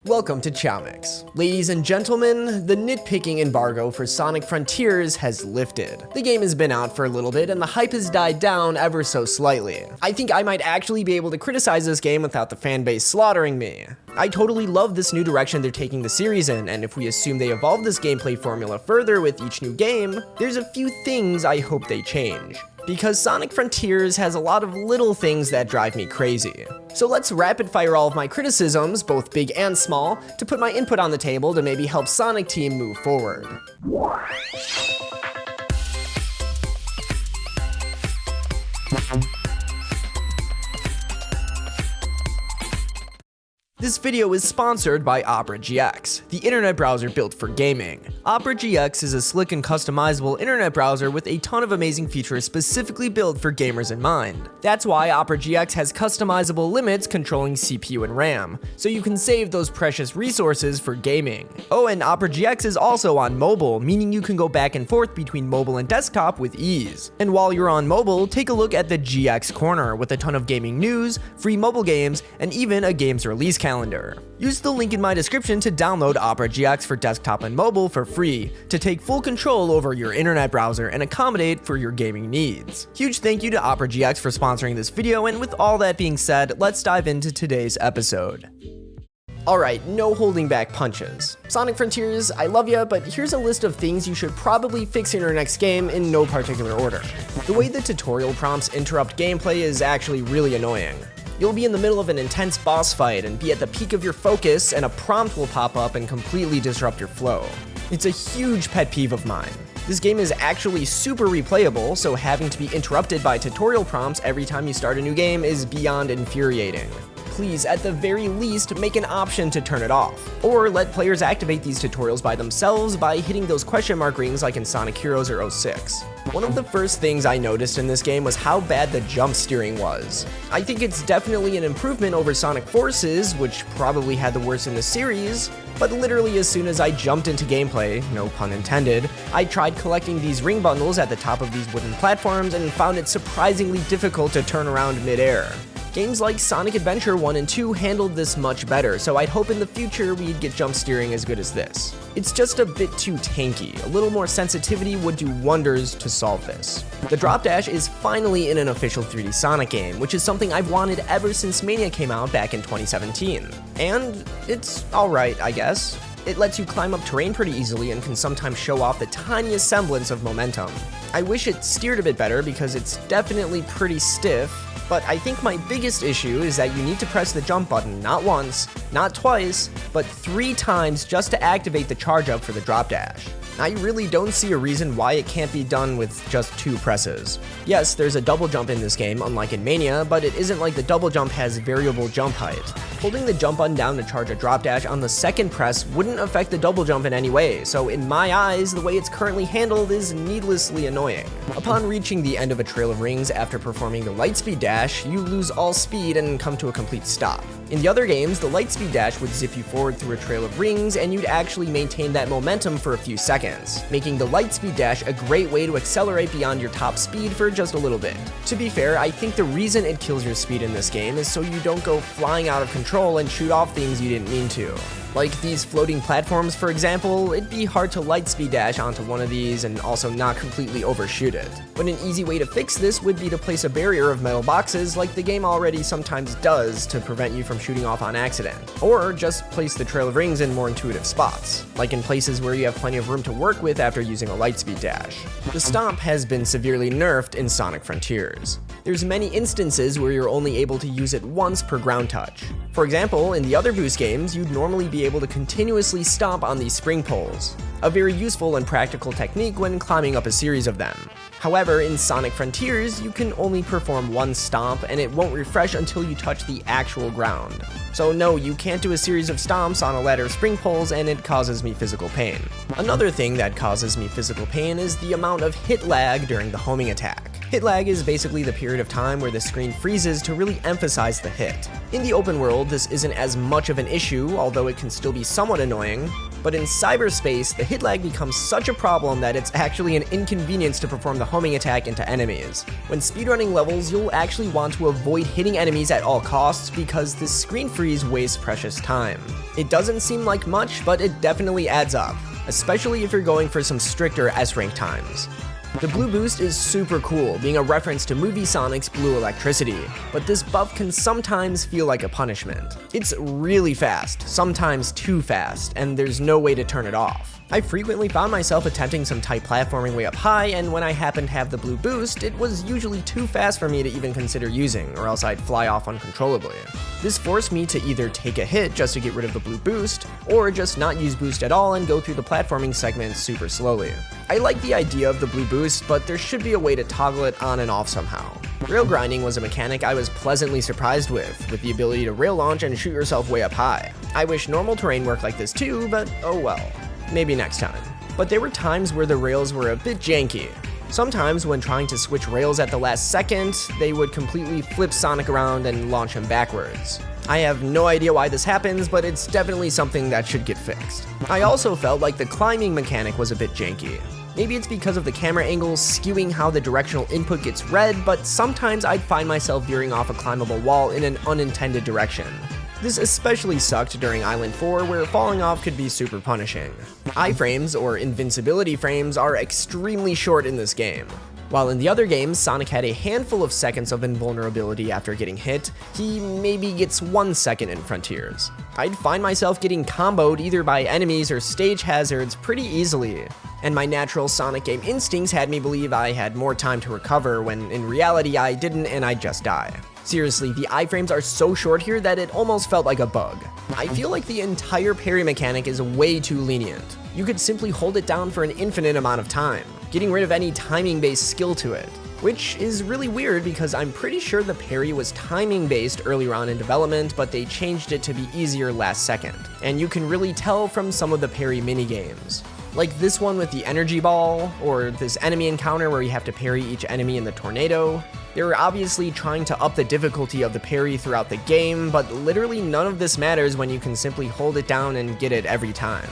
Welcome to chaomix. Ladies and gentlemen, the nitpicking embargo for Sonic Frontiers has lifted. The game has been out for a little bit and the hype has died down ever so slightly. I think I might actually be able to criticize this game without the fanbase slaughtering me. I totally love this new direction they're taking the series in, and if we assume they evolve this gameplay formula further with each new game, there's a few things I hope they change. Because Sonic Frontiers has a lot of little things that drive me crazy. So let's rapid fire all of my criticisms, both big and small, to put my input on the table to maybe help Sonic Team move forward. This video is sponsored by Opera GX, the internet browser built for gaming. Opera GX is a slick and customizable internet browser with a ton of amazing features specifically built for gamers in mind. That's why Opera GX has customizable limits controlling CPU and RAM, so you can save those precious resources for gaming. Oh, and Opera GX is also on mobile, meaning you can go back and forth between mobile and desktop with ease. And while you're on mobile, take a look at the GX Corner with a ton of gaming news, free mobile games, and even a games release calendar. Use the link in my description to download Opera GX for desktop and mobile for free to take full control over your internet browser and accommodate for your gaming needs. Huge thank you to Opera GX for sponsoring this video, and with all that being said, let's dive into today's episode. Alright, no holding back punches. Sonic Frontiers, I love ya, but here's a list of things you should probably fix in your next game in no particular order. The way the tutorial prompts interrupt gameplay is actually really annoying. You'll be in the middle of an intense boss fight and be at the peak of your focus, and a prompt will pop up and completely disrupt your flow. It's a huge pet peeve of mine. This game is actually super replayable, so having to be interrupted by tutorial prompts every time you start a new game is beyond infuriating. Please, at the very least, make an option to turn it off. Or let players activate these tutorials by themselves by hitting those question mark rings like in Sonic Heroes or 06. One of the first things I noticed in this game was how bad the jump steering was. I think it's definitely an improvement over Sonic Forces, which probably had the worst in the series, but literally as soon as I jumped into gameplay, no pun intended, I tried collecting these ring bundles at the top of these wooden platforms and found it surprisingly difficult to turn around mid-air. Games like Sonic Adventure 1 and 2 handled this much better, so I'd hope in the future we'd get jump steering as good as this. It's just a bit too tanky. A little more sensitivity would do wonders to solve this. The drop dash is finally in an official 3D Sonic game, which is something I've wanted ever since Mania came out back in 2017. And it's alright, I guess. It lets you climb up terrain pretty easily and can sometimes show off the tiniest semblance of momentum. I wish it steered a bit better because it's definitely pretty stiff, but I think my biggest issue is that you need to press the jump button not once, not twice, but 3 times just to activate the charge up for the drop dash. I really don't see a reason why it can't be done with just 2 presses. Yes, there's a double jump in this game, unlike in Mania, but it isn't like the double jump has variable jump height. Holding the jump button down to charge a drop dash on the second press wouldn't affect the double jump in any way, so in my eyes, the way it's currently handled is needlessly annoying. Upon reaching the end of a trail of rings after performing the lightspeed dash, you lose all speed and come to a complete stop. In the other games, the lightspeed dash would zip you forward through a trail of rings, and you'd actually maintain that momentum for a few seconds, making the lightspeed dash a great way to accelerate beyond your top speed for just a little bit. To be fair, I think the reason it kills your speed in this game is so you don't go flying out of control and shoot off things you didn't mean to. Like these floating platforms, for example, it'd be hard to lightspeed dash onto one of these and also not completely overshoot it. But an easy way to fix this would be to place a barrier of metal boxes like the game already sometimes does to prevent you from shooting off on accident. Or just place the trail of rings in more intuitive spots, like in places where you have plenty of room to work with after using a lightspeed dash. The stomp has been severely nerfed in Sonic Frontiers. There's many instances where you're only able to use it once per ground touch. For example, in the other Boost games, you'd normally be able to continuously stomp on these spring poles, a very useful and practical technique when climbing up a series of them. However, in Sonic Frontiers, you can only perform one stomp and it won't refresh until you touch the actual ground. So no, you can't do a series of stomps on a ladder of spring poles, and it causes me physical pain. Another thing that causes me physical pain is the amount of hit lag during the homing attack. Hit lag is basically the period of time where the screen freezes to really emphasize the hit. In the open world, this isn't as much of an issue, although it can still be somewhat annoying, But in cyberspace, the hit lag becomes such a problem that it's actually an inconvenience to perform the homing attack into enemies. When speedrunning levels, you'll actually want to avoid hitting enemies at all costs because this screen freeze wastes precious time. It doesn't seem like much, but it definitely adds up, especially if you're going for some stricter S-rank times. The blue boost is super cool, being a reference to movie Sonic's blue electricity, but this buff can sometimes feel like a punishment. It's really fast, sometimes too fast, and there's no way to turn it off. I frequently found myself attempting some tight platforming way up high, and when I happened to have the blue boost, it was usually too fast for me to even consider using, or else I'd fly off uncontrollably. This forced me to either take a hit just to get rid of the blue boost, or just not use boost at all and go through the platforming segments super slowly. I like the idea of the blue boost, but there should be a way to toggle it on and off somehow. Rail grinding was a mechanic I was pleasantly surprised with the ability to rail launch and shoot yourself way up high. I wish normal terrain worked like this too, but oh well. Maybe next time. But there were times where the rails were a bit janky. Sometimes when trying to switch rails at the last second, they would completely flip Sonic around and launch him backwards. I have no idea why this happens, but it's definitely something that should get fixed. I also felt like the climbing mechanic was a bit janky. Maybe it's because of the camera angles skewing how the directional input gets read, but sometimes I'd find myself veering off a climbable wall in an unintended direction. This especially sucked during Island 4, where falling off could be super punishing. Iframes, or invincibility frames, are extremely short in this game. While in the other games, Sonic had a handful of seconds of invulnerability after getting hit, he maybe gets 1 second in Frontiers. I'd find myself getting comboed either by enemies or stage hazards pretty easily, and my natural Sonic game instincts had me believe I had more time to recover when in reality I didn't and I'd just die. Seriously, the iframes are so short here that it almost felt like a bug. I feel like the entire parry mechanic is way too lenient. You could simply hold it down for an infinite amount of time, getting rid of any timing-based skill to it. Which is really weird because I'm pretty sure the parry was timing-based earlier on in development, but they changed it to be easier last second. And you can really tell from some of the parry minigames. Like this one with the energy ball, or this enemy encounter where you have to parry each enemy in the tornado. They're obviously trying to up the difficulty of the parry throughout the game, but literally none of this matters when you can simply hold it down and get it every time.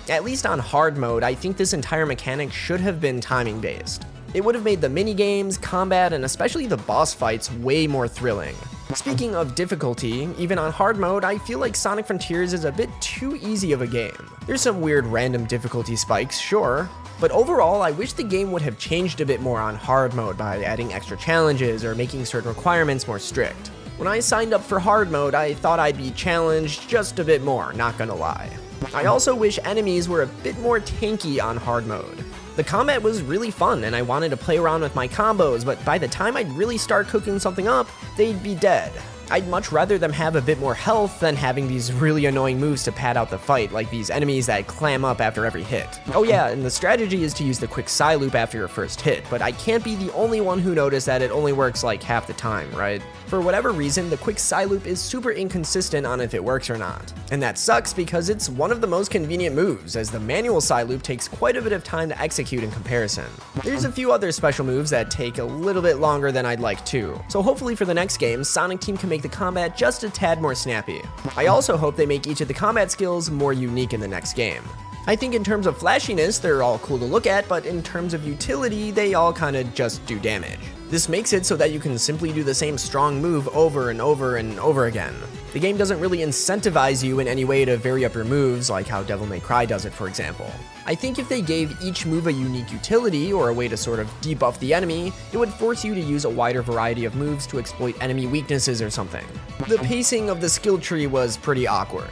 At least on hard mode, I think this entire mechanic should have been timing based. It would have made the minigames, combat, and especially the boss fights way more thrilling. Speaking of difficulty, even on hard mode, I feel like Sonic Frontiers is a bit too easy of a game. There's some weird random difficulty spikes, sure, but overall I wish the game would have changed a bit more on hard mode by adding extra challenges or making certain requirements more strict. When I signed up for hard mode, I thought I'd be challenged just a bit more, not gonna lie. I also wish enemies were a bit more tanky on hard mode. The combat was really fun and I wanted to play around with my combos, but by the time I'd really start cooking something up, they'd be dead. I'd much rather them have a bit more health than having these really annoying moves to pad out the fight, like these enemies that clam up after every hit. Oh yeah, and the strategy is to use the quick psi loop after your first hit, but I can't be the only one who noticed that it only works like half the time, right? For whatever reason, the quick psi loop is super inconsistent on if it works or not. And that sucks because it's one of the most convenient moves, as the manual psi loop takes quite a bit of time to execute in comparison. There's a few other special moves that take a little bit longer than I'd like too, so hopefully for the next game, Sonic Team can make the combat just a tad more snappy. I also hope they make each of the combat skills more unique in the next game. I think in terms of flashiness, they're all cool to look at, but in terms of utility, they all kinda just do damage. This makes it so that you can simply do the same strong move over and over and over again. The game doesn't really incentivize you in any way to vary up your moves, like how Devil May Cry does it, for example. I think if they gave each move a unique utility, or a way to sort of debuff the enemy, it would force you to use a wider variety of moves to exploit enemy weaknesses or something. The pacing of the skill tree was pretty awkward.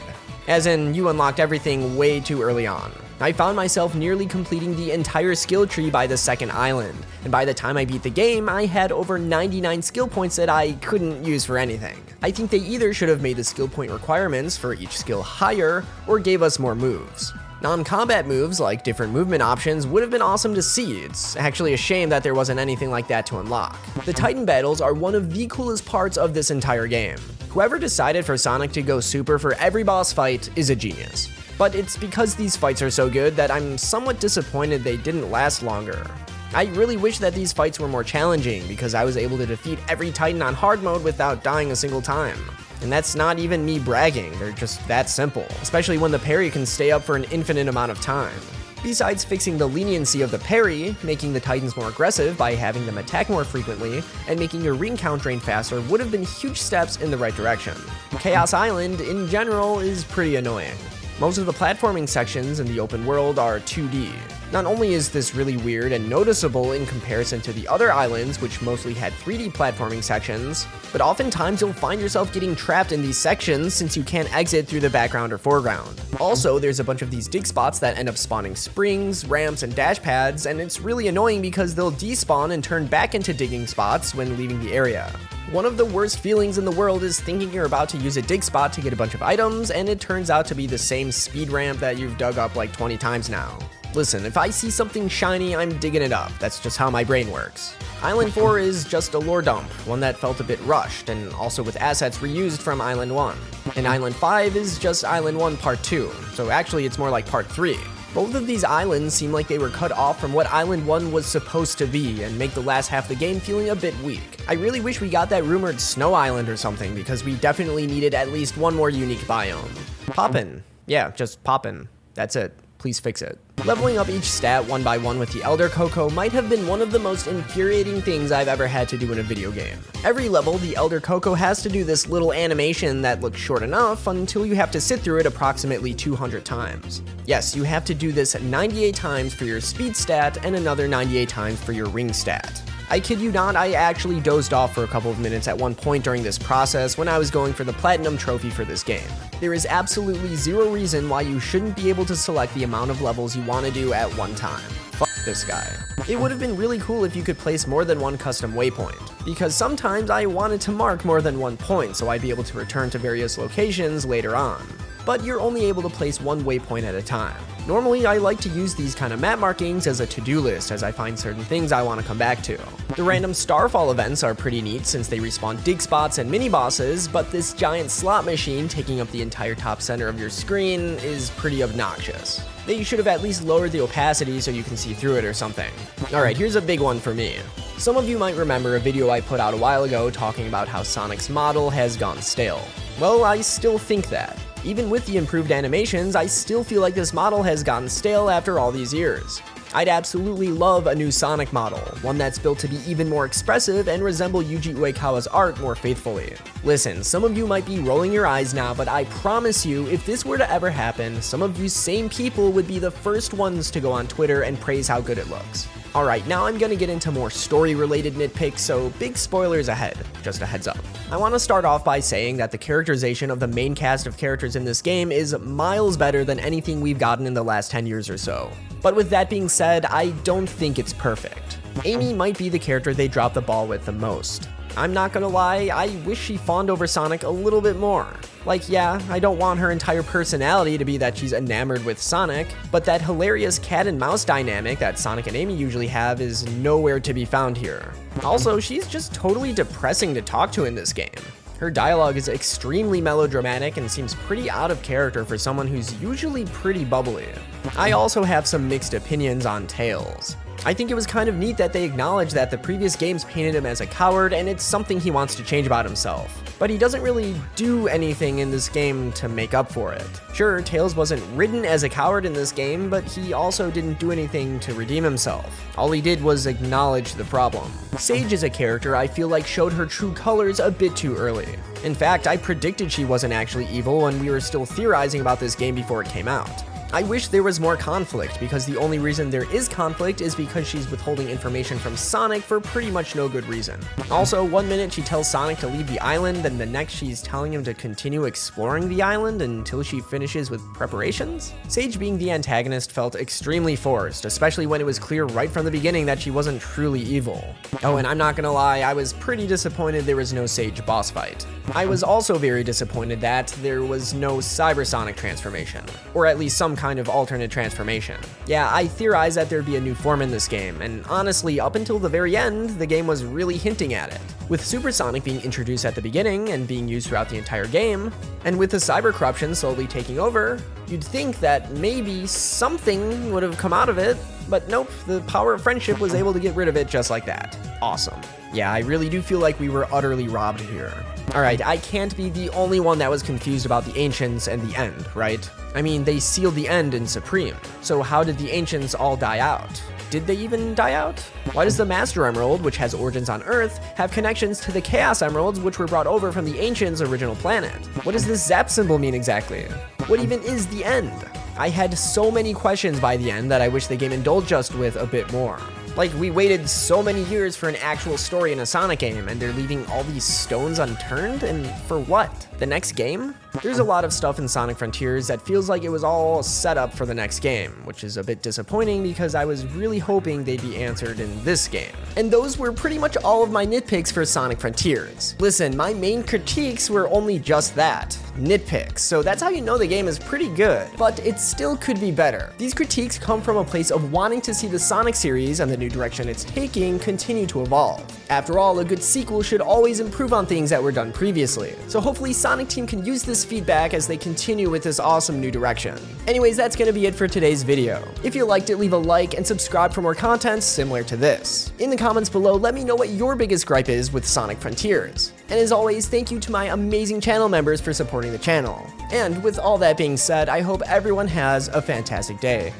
As in, you unlocked everything way too early on. I found myself nearly completing the entire skill tree by the second island, and by the time I beat the game, I had over 99 skill points that I couldn't use for anything. I think they either should have made the skill point requirements for each skill higher, or gave us more moves. Non-combat moves, like different movement options, would have been awesome to see. It's actually a shame that there wasn't anything like that to unlock. The Titan battles are one of the coolest parts of this entire game. Whoever decided for Sonic to go super for every boss fight is a genius. But it's because these fights are so good that I'm somewhat disappointed they didn't last longer. I really wish that these fights were more challenging because I was able to defeat every Titan on hard mode without dying a single time. And that's not even me bragging, they're just that simple, especially when the parry can stay up for an infinite amount of time. Besides fixing the leniency of the parry, making the Titans more aggressive by having them attack more frequently, and making your ring count drain faster would have been huge steps in the right direction. Chaos Island, in general, is pretty annoying. Most of the platforming sections in the open world are 2D. Not only is this really weird and noticeable in comparison to the other islands, which mostly had 3D platforming sections, but oftentimes you'll find yourself getting trapped in these sections since you can't exit through the background or foreground. Also, there's a bunch of these dig spots that end up spawning springs, ramps, and dash pads, and it's really annoying because they'll despawn and turn back into digging spots when leaving the area. One of the worst feelings in the world is thinking you're about to use a dig spot to get a bunch of items, and it turns out to be the same speed ramp that you've dug up like 20 times now. Listen, if I see something shiny, I'm digging it up. That's just how my brain works. Island 4 is just a lore dump, one that felt a bit rushed, and also with assets reused from Island 1. And Island 5 is just Island 1 Part 2, so actually it's more like Part 3. Both of these islands seem like they were cut off from what Island 1 was supposed to be and make the last half of the game feeling a bit weak. I really wish we got that rumored Snow Island or something because we definitely needed at least one more unique biome. Poppin'. Yeah, just poppin'. That's it. Please fix it. Leveling up each stat one by one with the Elder Coco might have been one of the most infuriating things I've ever had to do in a video game. Every level, the Elder Coco has to do this little animation that looks short enough until you have to sit through it approximately 200 times. Yes, you have to do this 98 times for your speed stat and another 98 times for your ring stat. I kid you not, I actually dozed off for a couple of minutes at one point during this process when I was going for the Platinum Trophy for this game. There is absolutely zero reason why you shouldn't be able to select the amount of levels you want to do at one time. Fuck this guy. It would have been really cool if you could place more than one custom waypoint, because sometimes I wanted to mark more than one point so I'd be able to return to various locations later on. But you're only able to place one waypoint at a time. Normally, I like to use these kind of map markings as a to-do list as I find certain things I want to come back to. The random Starfall events are pretty neat since they respawn dig spots and mini-bosses, but this giant slot machine taking up the entire top center of your screen is pretty obnoxious. They should have at least lowered the opacity so you can see through it or something. Alright, here's a big one for me. Some of you might remember a video I put out a while ago talking about how Sonic's model has gone stale. Well, I still think that. Even with the improved animations, I still feel like this model has gotten stale after all these years. I'd absolutely love a new Sonic model, one that's built to be even more expressive and resemble Yuji Uekawa's art more faithfully. Listen, some of you might be rolling your eyes now, but I promise you, if this were to ever happen, some of you same people would be the first ones to go on Twitter and praise how good it looks. Alright, now I'm gonna get into more story-related nitpicks, so big spoilers ahead, just a heads up. I want to start off by saying that the characterization of the main cast of characters in this game is miles better than anything we've gotten in the last 10 years or so. But with that being said, I don't think it's perfect. Amy might be the character they drop the ball with the most. I'm not gonna lie, I wish she fawned over Sonic a little bit more. Like, yeah, I don't want her entire personality to be that she's enamored with Sonic, but that hilarious cat and mouse dynamic that Sonic and Amy usually have is nowhere to be found here. Also, she's just totally depressing to talk to in this game. Her dialogue is extremely melodramatic and seems pretty out of character for someone who's usually pretty bubbly. I also have some mixed opinions on Tails. I think it was kind of neat that they acknowledged that the previous games painted him as a coward and it's something he wants to change about himself. But he doesn't really do anything in this game to make up for it. Sure, Tails wasn't written as a coward in this game, but he also didn't do anything to redeem himself. All he did was acknowledge the problem. Sage is a character I feel like showed her true colors a bit too early. In fact, I predicted she wasn't actually evil when we were still theorizing about this game before it came out. I wish there was more conflict, because the only reason there is conflict is because she's withholding information from Sonic for pretty much no good reason. Also, one minute she tells Sonic to leave the island, and the next she's telling him to continue exploring the island until she finishes with preparations? Sage being the antagonist felt extremely forced, especially when it was clear right from the beginning that she wasn't truly evil. Oh, and I'm not gonna lie, I was pretty disappointed there was no Sage boss fight. I was also very disappointed that there was no Cybersonic transformation, or at least some kind of alternate transformation. Yeah, I theorized that there'd be a new form in this game, and honestly, up until the very end, the game was really hinting at it. With Supersonic being introduced at the beginning and being used throughout the entire game, and with the cyber corruption slowly taking over, you'd think that maybe something would have come out of it, but nope, the power of friendship was able to get rid of it just like that. Awesome. Yeah, I really do feel like we were utterly robbed here. Alright, I can't be the only one that was confused about the Ancients and the End, right? I mean, they sealed the End in Supreme, so how did the Ancients all die out? Did they even die out? Why does the Master Emerald, which has origins on Earth, have connections to the Chaos Emeralds, which were brought over from the Ancients' original planet? What does this Zap symbol mean exactly? What even is the End? I had so many questions by the end that I wish the game indulged us with a bit more. Like, we waited so many years for an actual story in a Sonic game, and they're leaving all these stones unturned? And for what? The next game? There's a lot of stuff in Sonic Frontiers that feels like it was all set up for the next game, which is a bit disappointing because I was really hoping they'd be answered in this game. And those were pretty much all of my nitpicks for Sonic Frontiers. Listen, my main critiques were only just that, nitpicks, so that's how you know the game is pretty good, but it still could be better. These critiques come from a place of wanting to see the Sonic series and the new direction it's taking continue to evolve. After all, a good sequel should always improve on things that were done previously, so hopefully Sonic Team can use this feedback as they continue with this awesome new direction. Anyways, that's gonna be it for today's video. If you liked it, leave a like and subscribe for more content similar to this. In the comments below, let me know what your biggest gripe is with Sonic Frontiers. And as always, thank you to my amazing channel members for supporting the channel. And with all that being said, I hope everyone has a fantastic day.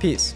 Peace.